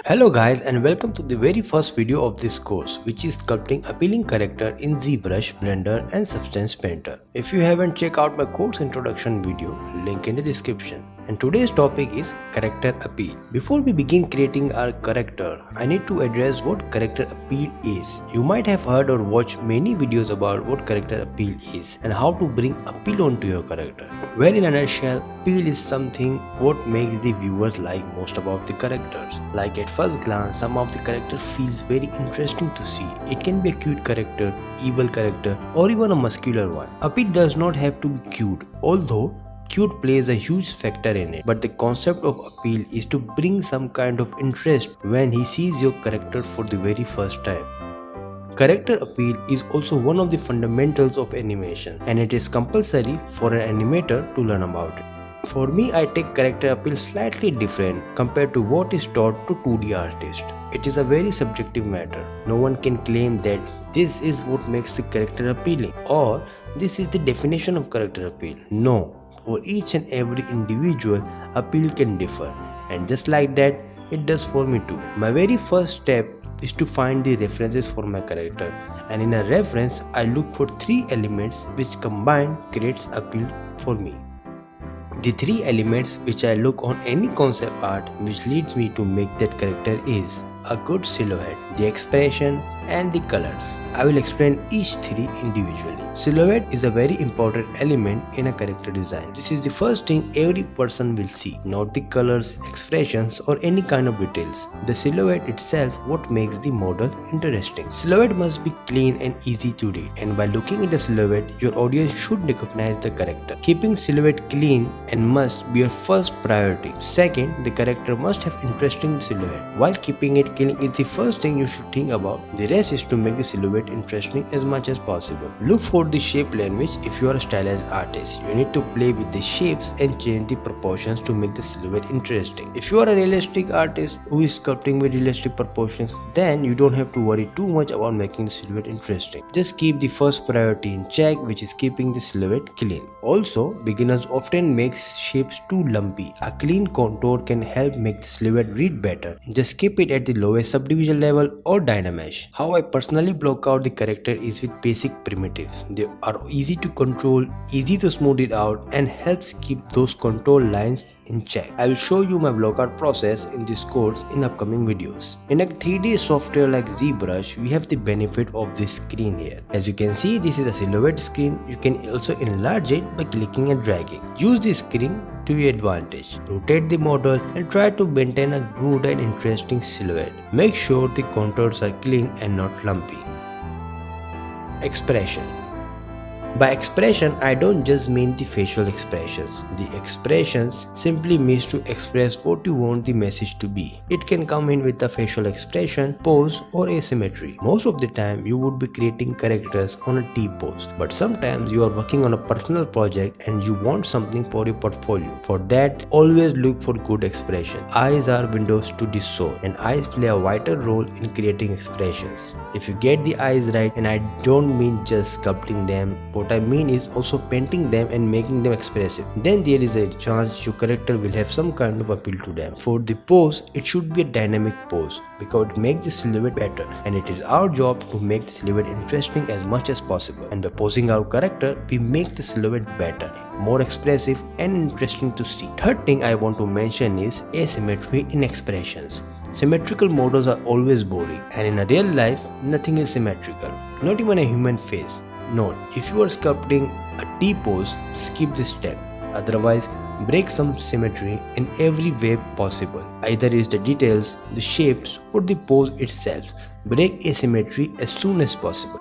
Hello guys and welcome to the very first video of this course, which is sculpting appealing character in ZBrush, Blender and Substance Painter. If you haven't checked out my course introduction video, link in the description. And today's topic is character appeal. Before we begin creating our character, I need to address what character appeal is. You might have heard or watched many videos about what character appeal is and how to bring appeal onto your character. Well, in a nutshell, appeal is something what makes the viewers like most about the characters. Like at first glance, some of the character feels very interesting to see. It can be a cute character, evil character, or even a muscular one. Appeal does not have to be cute, although cute plays a huge factor in it, but the concept of appeal is to bring some kind of interest when he sees your character for the very first time. Character appeal is also one of the fundamentals of animation, and it is compulsory for an animator to learn about it. For me, I take character appeal slightly different compared to what is taught to 2D artists. It is a very subjective matter. No one can claim that this is what makes the character appealing or this is the definition of character appeal. No. For each and every individual, appeal can differ, and just like that, it does for me too. My very first step is to find the references for my character, and in a reference, I look for 3 elements which combined creates appeal for me. The 3 elements which I look on any concept art which leads me to make that character is a good silhouette, the expression and the colors. I will explain each 3 individually. Silhouette is a very important element in a character design. This is the first thing every person will see, not the colors, expressions or any kind of details. The silhouette itself what makes the model interesting. Silhouette must be clean and easy to read, and by looking at the silhouette, your audience should recognize the character. Keeping silhouette clean and must be your first priority. Second, the character must have interesting silhouette. While keeping it clean is the first thing you should think about, the rest is to make the silhouette interesting as much as possible. Look for the shape language. If you are a stylized artist, you need to play with the shapes and change the proportions to make the silhouette interesting. If you are a realistic artist who is sculpting with realistic proportions, then you don't have to worry too much about making the silhouette interesting. Just keep the first priority in check, which is keeping the silhouette clean. Also, beginners often make shapes too lumpy. A clean contour can help make the silhouette read better. Just keep it at the lowest subdivision level or Dynamesh. How I personally block out the character is with basic primitives. They are easy to control, easy to smooth it out, and helps keep those control lines in check. I will show you my blockout process in this course in upcoming videos. In a 3D software like ZBrush, we have the benefit of this screen here. As you can see, this is a silhouette screen. You can also enlarge it by clicking and dragging. Use this screen to your advantage. Rotate the model and try to maintain a good and interesting silhouette. Make sure the contours are clean and not lumpy. Expression. By expression, I don't just mean the facial expressions. The expressions simply means to express what you want the message to be. It can come in with a facial expression, pose or asymmetry. Most of the time, you would be creating characters on a T-pose. But sometimes you are working on a personal project and you want something for your portfolio. For that, always look for good expression. Eyes are windows to the soul, and eyes play a vital role in creating expressions. If you get the eyes right, and I don't mean just sculpting them, what I mean is also painting them and making them expressive, then there is a chance your character will have some kind of appeal to them. For the pose, it should be a dynamic pose because it makes the silhouette better, and it is our job to make the silhouette interesting as much as possible. And by posing our character, we make the silhouette better, more expressive and interesting to see. Third thing I want to mention is asymmetry in expressions. Symmetrical models are always boring, and in a real life, nothing is symmetrical, not even a human face. Note, if you are sculpting a T-pose, skip this step. Otherwise, break some symmetry in every way possible. Either it's the details, the shapes, or the pose itself. Break asymmetry as soon as possible.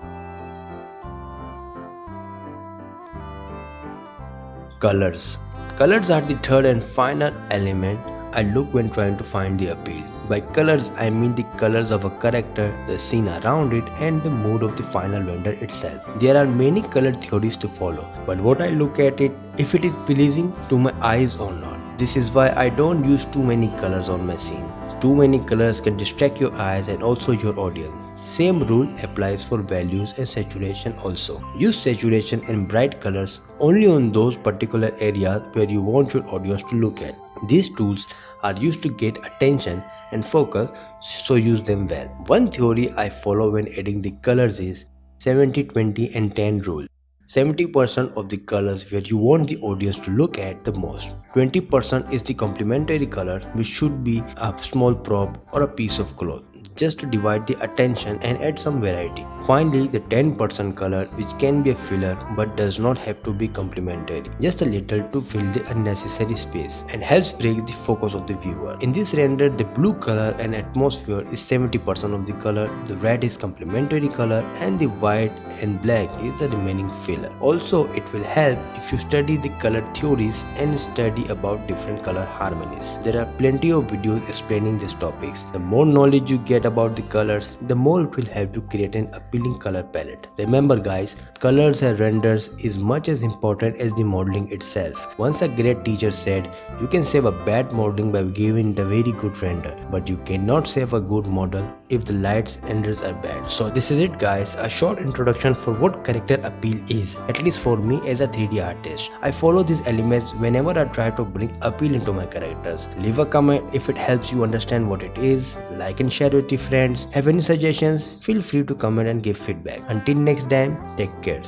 Colors. Colors are the third and final element I look when trying to find the appeal. By colors, I mean the colors of a character, the scene around it, and the mood of the final render itself. There are many color theories to follow, but what I look at it, if it is pleasing to my eyes or not. This is why I don't use too many colors on my scene. Too many colors can distract your eyes and also your audience. Same rule applies for values and saturation also. Use saturation and bright colors only on those particular areas where you want your audience to look at. These tools are used to get attention and focus, so use them well. One theory I follow when adding the colors is 70-20 and 10 rule. 70% of the colors where you want the audience to look at the most. 20% is the complementary color, which should be a small prop or a piece of cloth, just to divide the attention and add some variety. Finally, the 10% color, which can be a filler but does not have to be complementary, just a little to fill the unnecessary space and helps break the focus of the viewer. In this render, the blue color and atmosphere is 70% of the color, the red is complementary color, and the white and black is the remaining filler. Also, it will help if you study the color theories and study about different color harmonies. There are plenty of videos explaining these topics. The more knowledge you get about the colors, the more it will help you create an appealing color palette. Remember guys, colors and renders is much as important as the modeling itself. Once a great teacher said, you can save a bad modeling by giving it a very good render, but you cannot save a good model if the lights and renders are bad. So this is it guys, a short introduction for what character appeal is, at least for me as a 3D artist. I follow these elements whenever I try to bring appeal into my characters. Leave a comment if it helps you understand what it is, like and share with your friends. Have any suggestions? Feel free to comment and give feedback. Until next time, take care.